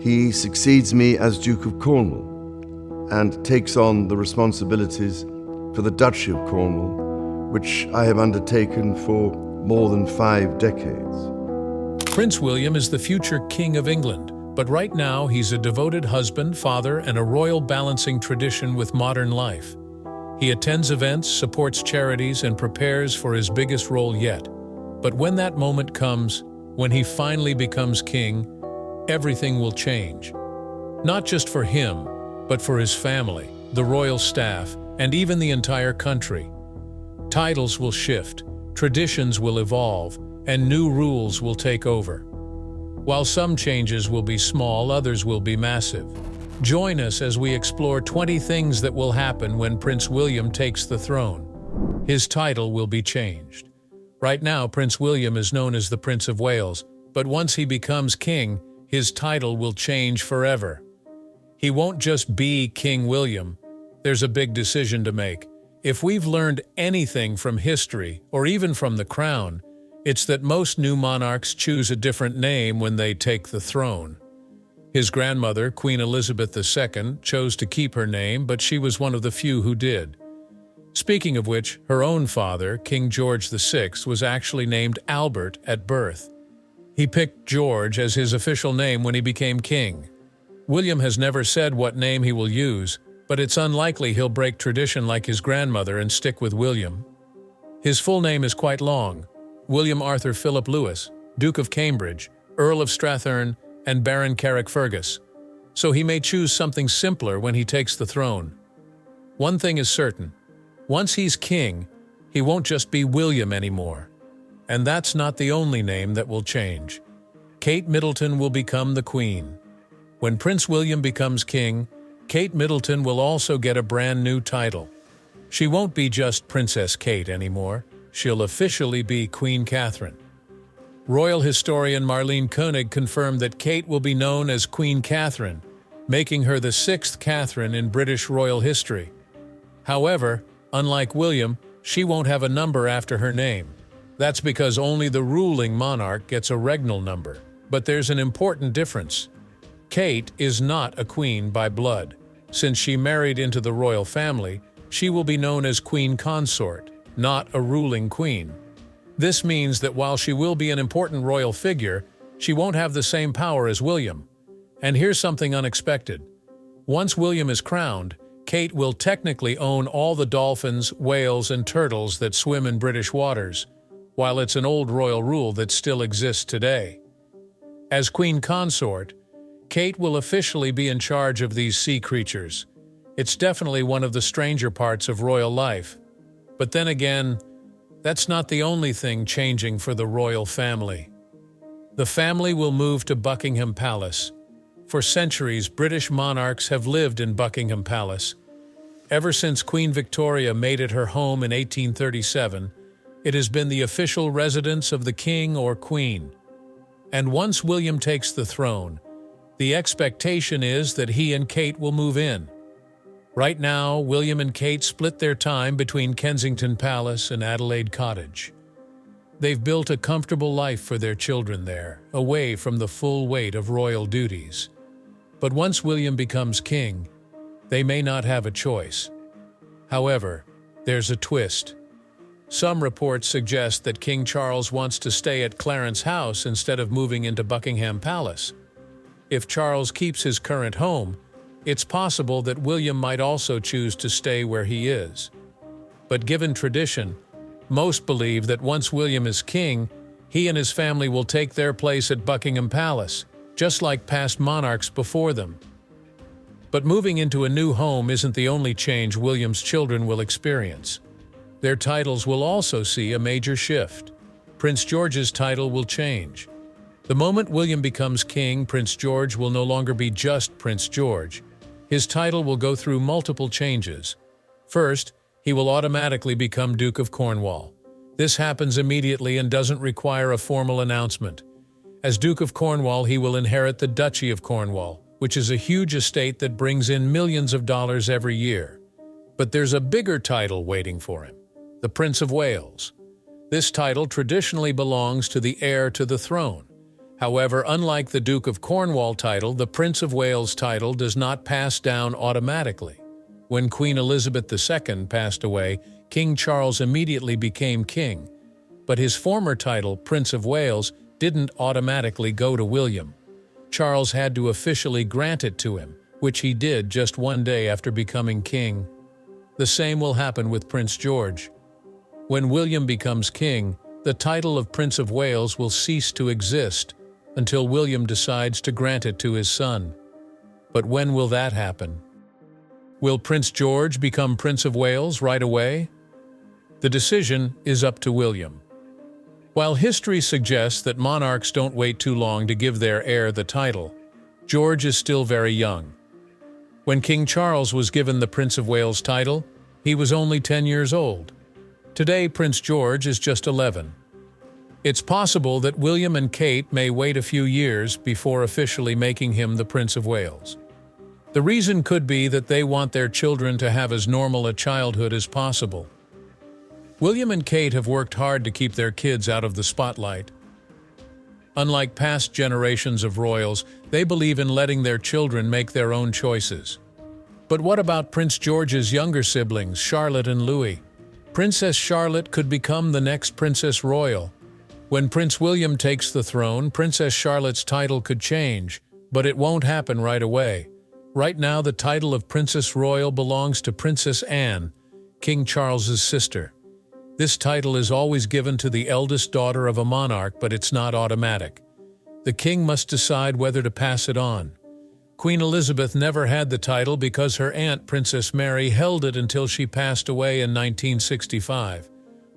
He succeeds me as Duke of Cornwall and takes on the responsibilities for the Duchy of Cornwall, which I have undertaken for more than 5 decades. Prince William is the future King of England, but right now he's a devoted husband, father, and a royal balancing tradition with modern life. He attends events, supports charities, and prepares for his biggest role yet. But when that moment comes, when he finally becomes king, everything will change. Not just for him, but for his family, the royal staff, and even the entire country. Titles will shift, traditions will evolve, and new rules will take over. While some changes will be small, others will be massive. Join us as we explore 20 things that will happen when Prince William takes the throne. His title will be changed. Right now, Prince William is known as the Prince of Wales, but once he becomes king, his title will change forever. He won't just be King William. There's a big decision to make. If we've learned anything from history, or even from the crown, it's that most new monarchs choose a different name when they take the throne. His grandmother, Queen Elizabeth II, chose to keep her name, but she was one of the few who did. Speaking of which, her own father, King George VI, was actually named Albert at birth. He picked George as his official name when he became king. William has never said what name he will use, but it's unlikely he'll break tradition like his grandmother and stick with William. His full name is quite long: William Arthur Philip Lewis, Duke of Cambridge, Earl of Strathearn, and Baron Carrickfergus, so he may choose something simpler when he takes the throne. One thing is certain: once he's king, he won't just be William anymore. And that's not the only name that will change. Kate Middleton will become the Queen. When Prince William becomes king, Kate Middleton will also get a brand new title. She won't be just Princess Kate anymore. She'll officially be Queen Catherine. Royal historian Marlene Koenig confirmed that Kate will be known as Queen Catherine, making her the 6th Catherine in British royal history. However, unlike William, she won't have a number after her name. That's because only the ruling monarch gets a regnal number. But there's an important difference. Kate is not a queen by blood. Since she married into the royal family, she will be known as Queen Consort, not a ruling queen. This means that while she will be an important royal figure, she won't have the same power as William. And here's something unexpected. Once William is crowned, Kate will technically own all the dolphins, whales, and turtles that swim in British waters, while it's an old royal rule that still exists today. As Queen Consort, Kate will officially be in charge of these sea creatures. It's definitely one of the stranger parts of royal life. But then again, that's not the only thing changing for the royal family. The family will move to Buckingham Palace. For centuries, British monarchs have lived in Buckingham Palace. Ever since Queen Victoria made it her home in 1837, it has been the official residence of the king or queen. And once William takes the throne, the expectation is that he and Kate will move in. Right now, William and Kate split their time between Kensington Palace and Adelaide Cottage. They've built a comfortable life for their children there, away from the full weight of royal duties. But once William becomes king, they may not have a choice. However, there's a twist. Some reports suggest that King Charles wants to stay at Clarence House instead of moving into Buckingham Palace. If Charles keeps his current home, it's possible that William might also choose to stay where he is. But given tradition, most believe that once William is king, he and his family will take their place at Buckingham Palace, just like past monarchs before them. But moving into a new home isn't the only change William's children will experience. Their titles will also see a major shift. Prince George's title will change. The moment William becomes king, Prince George will no longer be just Prince George. His title will go through multiple changes. First, he will automatically become Duke of Cornwall. This happens immediately and doesn't require a formal announcement. As Duke of Cornwall, he will inherit the Duchy of Cornwall, which is a huge estate that brings in millions of dollars every year. But there's a bigger title waiting for him: the Prince of Wales. This title traditionally belongs to the heir to the throne. However, unlike the Duke of Cornwall title, the Prince of Wales title does not pass down automatically. When Queen Elizabeth II passed away, King Charles immediately became king, but his former title, Prince of Wales, didn't automatically go to William. Charles had to officially grant it to him, which he did just one day after becoming king. The same will happen with Prince George. When William becomes king, the title of Prince of Wales will cease to exist until William decides to grant it to his son. But when will that happen? Will Prince George become Prince of Wales right away? The decision is up to William. While history suggests that monarchs don't wait too long to give their heir the title, George is still very young. When King Charles was given the Prince of Wales title, he was only 10 years old. Today, Prince George is just 11. It's possible that William and Kate may wait a few years before officially making him the Prince of Wales. The reason could be that they want their children to have as normal a childhood as possible. William and Kate have worked hard to keep their kids out of the spotlight. Unlike past generations of royals, they believe in letting their children make their own choices. But what about Prince George's younger siblings, Charlotte and Louis? Princess Charlotte could become the next Princess Royal. When Prince William takes the throne, Princess Charlotte's title could change, but it won't happen right away. Right now, the title of Princess Royal belongs to Princess Anne, King Charles's sister. This title is always given to the eldest daughter of a monarch, but it's not automatic. The king must decide whether to pass it on. Queen Elizabeth never had the title because her aunt, Princess Mary, held it until she passed away in 1965.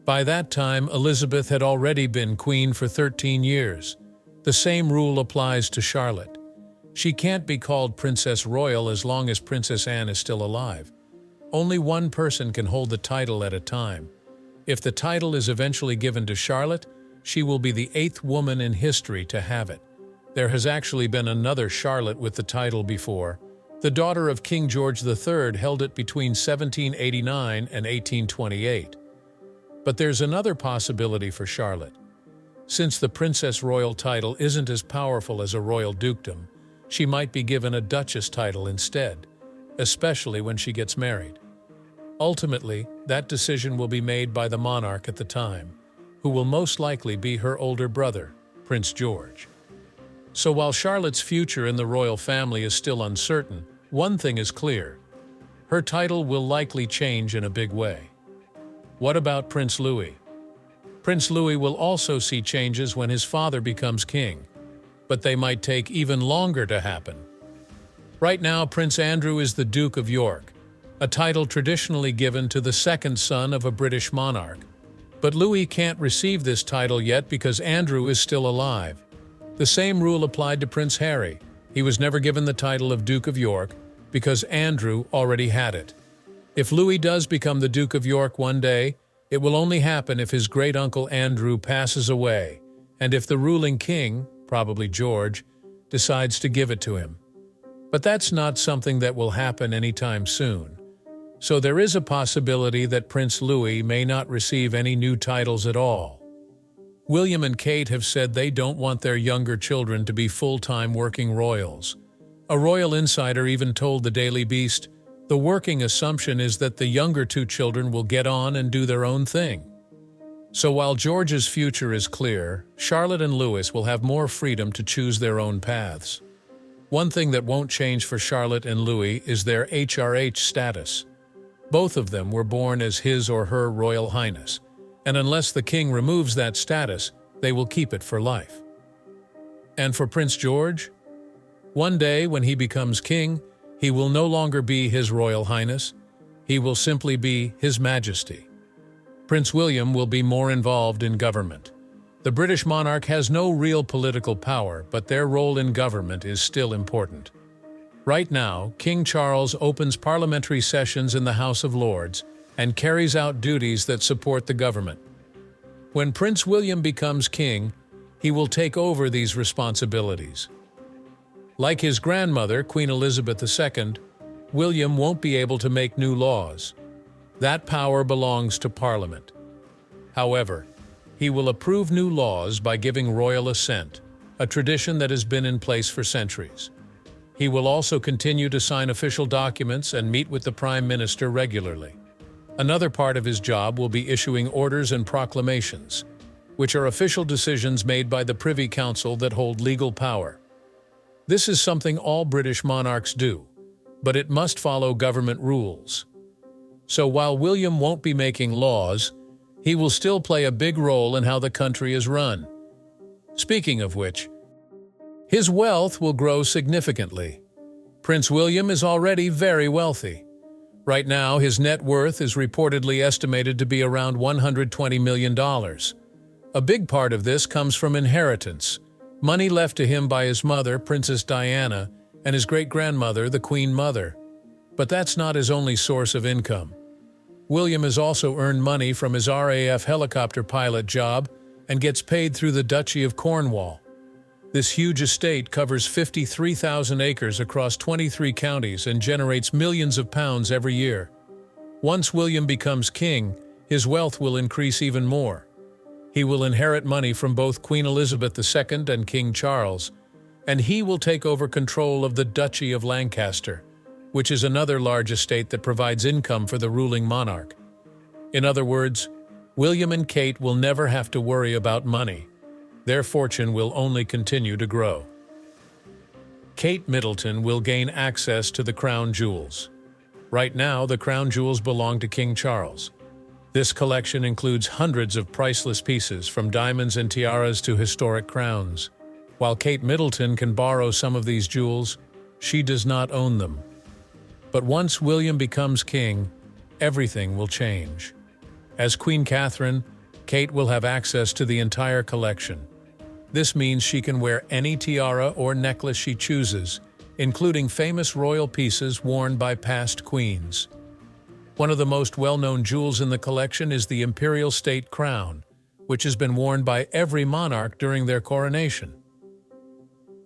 By that time, Elizabeth had already been queen for 13 years. The same rule applies to Charlotte. She can't be called Princess Royal as long as Princess Anne is still alive. Only one person can hold the title at a time. If the title is eventually given to Charlotte, she will be the 8th woman in history to have it. There has actually been another Charlotte with the title before. The daughter of King George III held it between 1789 and 1828. But there's another possibility for Charlotte. Since the Princess Royal title isn't as powerful as a royal dukedom, she might be given a duchess title instead, especially when she gets married. Ultimately, that decision will be made by the monarch at the time, who will most likely be her older brother, Prince George. So while Charlotte's future in the royal family is still uncertain, one thing is clear: her title will likely change in a big way. What about Prince Louis? Prince Louis will also see changes when his father becomes king, but they might take even longer to happen. Right now, Prince Andrew is the Duke of York, a title traditionally given to the second son of a British monarch. But Louis can't receive this title yet because Andrew is still alive. The same rule applied to Prince Harry. He was never given the title of Duke of York because Andrew already had it. If Louis does become the Duke of York one day, it will only happen if his great-uncle Andrew passes away, and if the ruling king, probably George, decides to give it to him. But that's not something that will happen anytime soon. So there is a possibility that Prince Louis may not receive any new titles at all. William and Kate have said they don't want their younger children to be full-time working royals. A royal insider even told the Daily Beast, "The working assumption is that the younger two children will get on and do their own thing." So while George's future is clear, Charlotte and Louis will have more freedom to choose their own paths. One thing that won't change for Charlotte and Louis is their HRH status. Both of them were born as His or Her Royal Highness, and unless the king removes that status, they will keep it for life. And for Prince George? One day, when he becomes king, he will no longer be His Royal Highness. He will simply be His Majesty. Prince William will be more involved in government. The British monarch has no real political power, but their role in government is still important. Right now, King Charles opens parliamentary sessions in the House of Lords and carries out duties that support the government. When Prince William becomes king, he will take over these responsibilities. Like his grandmother, Queen Elizabeth II, William won't be able to make new laws. That power belongs to Parliament. However, he will approve new laws by giving royal assent, a tradition that has been in place for centuries. He will also continue to sign official documents and meet with the Prime Minister regularly. Another part of his job will be issuing orders and proclamations, which are official decisions made by the Privy Council that hold legal power. This is something all British monarchs do, but it must follow government rules. So while William won't be making laws, he will still play a big role in how the country is run. Speaking of which, his wealth will grow significantly. Prince William is already very wealthy. Right now, his net worth is reportedly estimated to be around $120 million. A big part of this comes from inheritance, money left to him by his mother, Princess Diana, and his great-grandmother, the Queen Mother. But that's not his only source of income. William has also earned money from his RAF helicopter pilot job and gets paid through the Duchy of Cornwall. This huge estate covers 53,000 acres across 23 counties and generates millions of pounds every year. Once William becomes king, his wealth will increase even more. He will inherit money from both Queen Elizabeth II and King Charles, and he will take over control of the Duchy of Lancaster, which is another large estate that provides income for the ruling monarch. In other words, William and Kate will never have to worry about money. Their fortune will only continue to grow. Kate Middleton will gain access to the crown jewels. Right now, the crown jewels belong to King Charles. This collection includes hundreds of priceless pieces, from diamonds and tiaras to historic crowns. While Kate Middleton can borrow some of these jewels, she does not own them. But once William becomes king, everything will change. As Queen Catherine, Kate will have access to the entire collection. This means she can wear any tiara or necklace she chooses, including famous royal pieces worn by past queens. One of the most well-known jewels in the collection is the imperial state crown, which has been worn by every monarch during their coronation.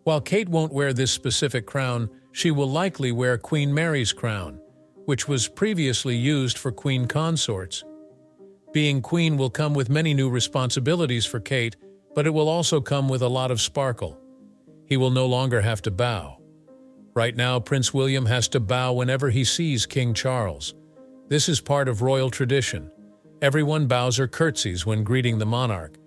While Kate won't wear this specific crown, she will likely wear Queen Mary's crown, which was previously used for queen consorts. Being queen will come with many new responsibilities for Kate, but it will also come with a lot of sparkle. He will no longer have to bow. Right now, Prince William has to bow whenever he sees King Charles. This is part of royal tradition. Everyone bows or curtsies when greeting the monarch.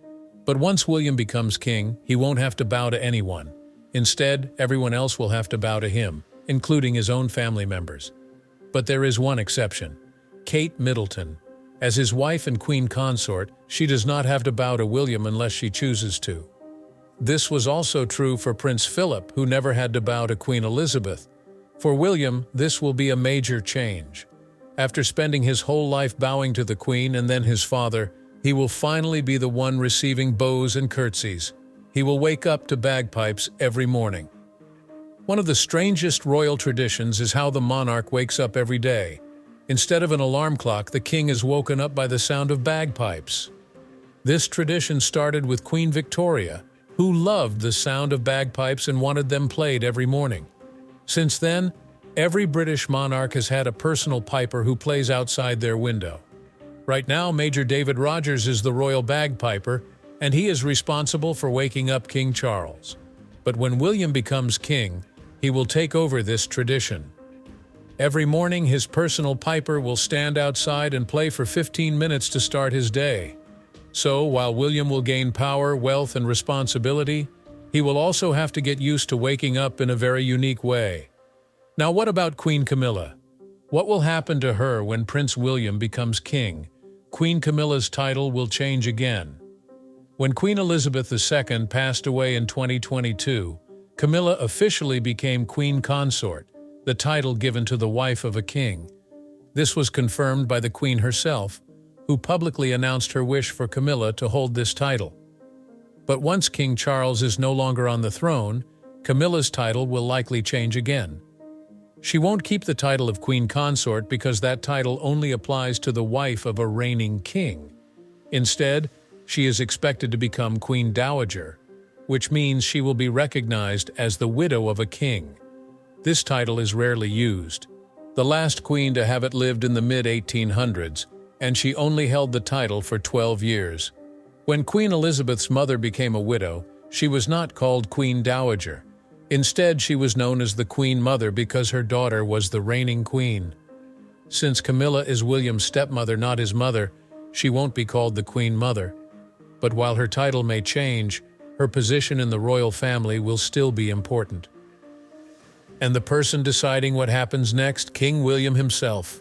But once William becomes king, he won't have to bow to anyone. Instead, everyone else will have to bow to him, including his own family members. But there is one exception: Kate Middleton. As his wife and queen consort, she does not have to bow to William unless she chooses to. This was also true for Prince Philip, who never had to bow to Queen Elizabeth. For William, this will be a major change. After spending his whole life bowing to the Queen and then his father, he will finally be the one receiving bows and curtsies. He will wake up to bagpipes every morning. One of the strangest royal traditions is how the monarch wakes up every day. Instead of an alarm clock, the king is woken up by the sound of bagpipes. This tradition started with Queen Victoria, who loved the sound of bagpipes and wanted them played every morning. Since then, every British monarch has had a personal piper who plays outside their window. Right now, Major David Rogers is the royal bagpiper, and he is responsible for waking up King Charles. But when William becomes king, he will take over this tradition. Every morning, his personal piper will stand outside and play for 15 minutes to start his day. So, while William will gain power, wealth, and responsibility, he will also have to get used to waking up in a very unique way. Now, what about Queen Camilla? What will happen to her when Prince William becomes king? Queen Camilla's title will change again. When Queen Elizabeth II passed away in 2022, Camilla officially became Queen Consort, the title given to the wife of a king. This was confirmed by the Queen herself, who publicly announced her wish for Camilla to hold this title. But once King Charles is no longer on the throne, Camilla's title will likely change again. She won't keep the title of Queen Consort because that title only applies to the wife of a reigning king. Instead, she is expected to become Queen Dowager, which means she will be recognized as the widow of a king. This title is rarely used. The last queen to have it lived in the mid-1800s, and she only held the title for 12 years. When Queen Elizabeth's mother became a widow, She was not called Queen Dowager. Instead, she was known as the Queen Mother because her daughter was the reigning queen. Since Camilla is William's stepmother, not his mother, she won't be called the Queen Mother. But while her title may change, her position in the royal family will still be important. And the person deciding what happens next, King William himself.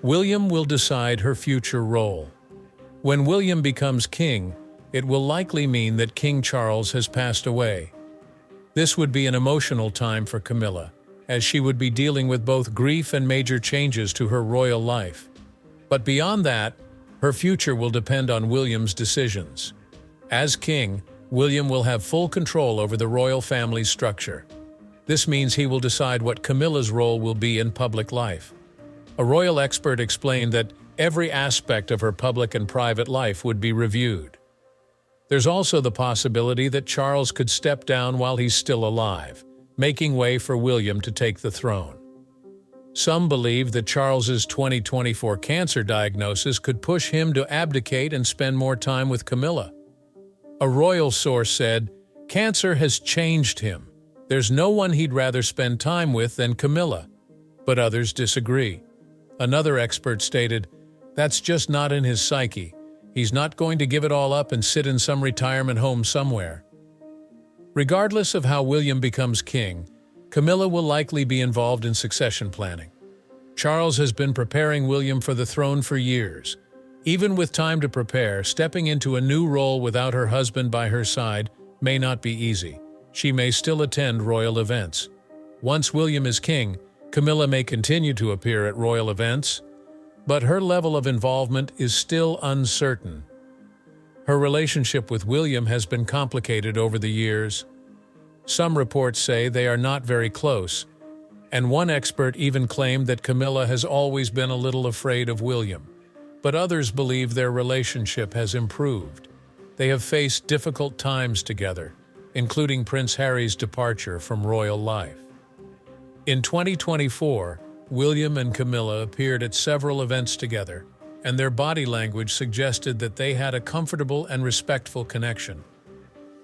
William will decide her future role. When William becomes king, it will likely mean that King Charles has passed away. This would be an emotional time for Camilla, as she would be dealing with both grief and major changes to her royal life. But beyond that, her future will depend on William's decisions. As king, William will have full control over the royal family's structure. This means he will decide what Camilla's role will be in public life. A royal expert explained that every aspect of her public and private life would be reviewed. There's also the possibility that Charles could step down while he's still alive, making way for William to take the throne. Some believe that Charles's 2024 cancer diagnosis could push him to abdicate and spend more time with Camilla. A royal source said, "Cancer has changed him. There's no one he'd rather spend time with than Camilla." But others disagree. Another expert stated, "That's just not in his psyche. He's not going to give it all up and sit in some retirement home somewhere." Regardless of how William becomes king, Camilla will likely be involved in succession planning. Charles has been preparing William for the throne for years. Even with time to prepare, stepping into a new role without her husband by her side may not be easy. She may still attend royal events. Once William is king, Camilla may continue to appear at royal events, but her level of involvement is still uncertain. Her relationship with William has been complicated over the years. Some reports say they are not very close, and one expert even claimed that Camilla has always been a little afraid of William. But others believe their relationship has improved. They have faced difficult times together, including Prince Harry's departure from royal life. In 2024, William and Camilla appeared at several events together, and their body language suggested that they had a comfortable and respectful connection.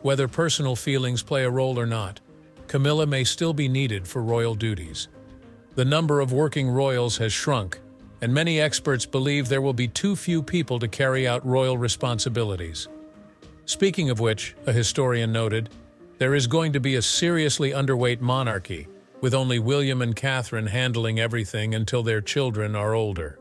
Whether personal feelings play a role or not, Camilla may still be needed for royal duties. The number of working royals has shrunk, and many experts believe there will be too few people to carry out royal responsibilities. Speaking of which, a historian noted, there is going to be a seriously underweight monarchy, with only William and Catherine handling everything until their children are older.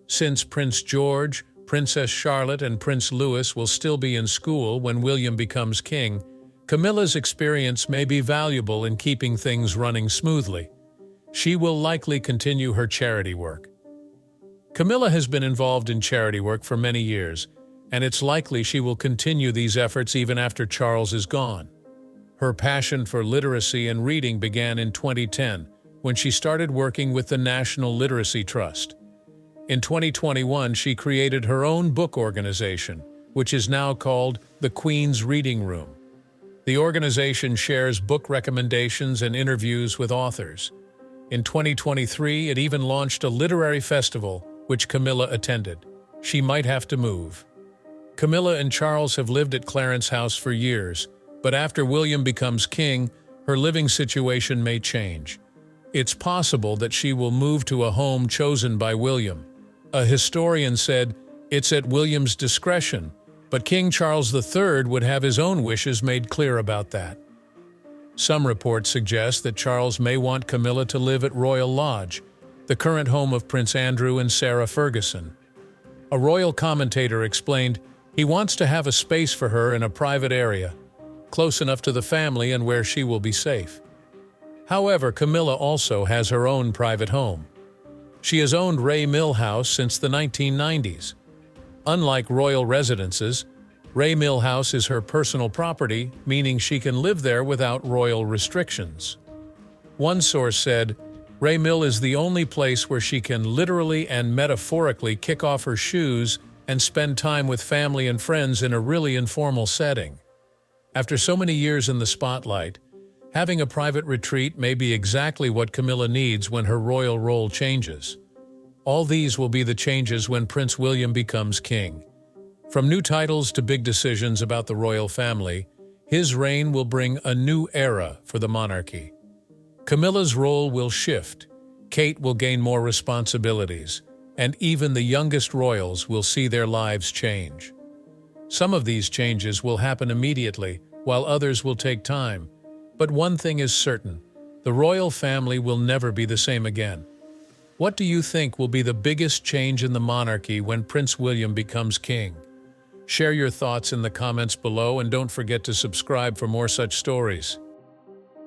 Since Prince George, Princess Charlotte, and Prince Louis will still be in school when William becomes king, Camilla's experience may be valuable in keeping things running smoothly. She will likely continue her charity work. Camilla has been involved in charity work for many years, and it's likely she will continue these efforts even after Charles is gone. Her passion for literacy and reading began in 2010, when she started working with the National Literacy Trust. In 2021, she created her own book organization, which is now called the Queen's Reading Room. The organization shares book recommendations and interviews with authors. In 2023, it even launched a literary festival, which Camilla attended. She might have to move. Camilla and Charles have lived at Clarence House for years, but after William becomes king, her living situation may change. It's possible that she will move to a home chosen by William. A historian said, "It's at William's discretion," but King Charles III would have his own wishes made clear about that. Some reports suggest that Charles may want Camilla to live at Royal Lodge, the current home of Prince Andrew and Sarah Ferguson. A royal commentator explained, he wants to have a space for her in a private area, close enough to the family and where she will be safe. However, Camilla also has her own private home. She has owned Ray Mill House since the 1990s. Unlike royal residences, Ray Mill House is her personal property, meaning she can live there without royal restrictions. One source said, Ray Mill is the only place where she can literally and metaphorically kick off her shoes and spend time with family and friends in a really informal setting. After so many years in the spotlight, having a private retreat may be exactly what Camilla needs when her royal role changes. All these will be the changes when Prince William becomes king. From new titles to big decisions about the royal family, His reign will bring a new era for the monarchy. Camilla's role will shift. Kate will gain more responsibilities, and even the youngest royals will see their lives change. Some of these changes will happen immediately, while others will take time. But one thing is certain: the royal family will never be the same again. What do you think will be the biggest change in the monarchy when Prince William becomes king? Share your thoughts in the comments below and don't forget to subscribe for more such stories.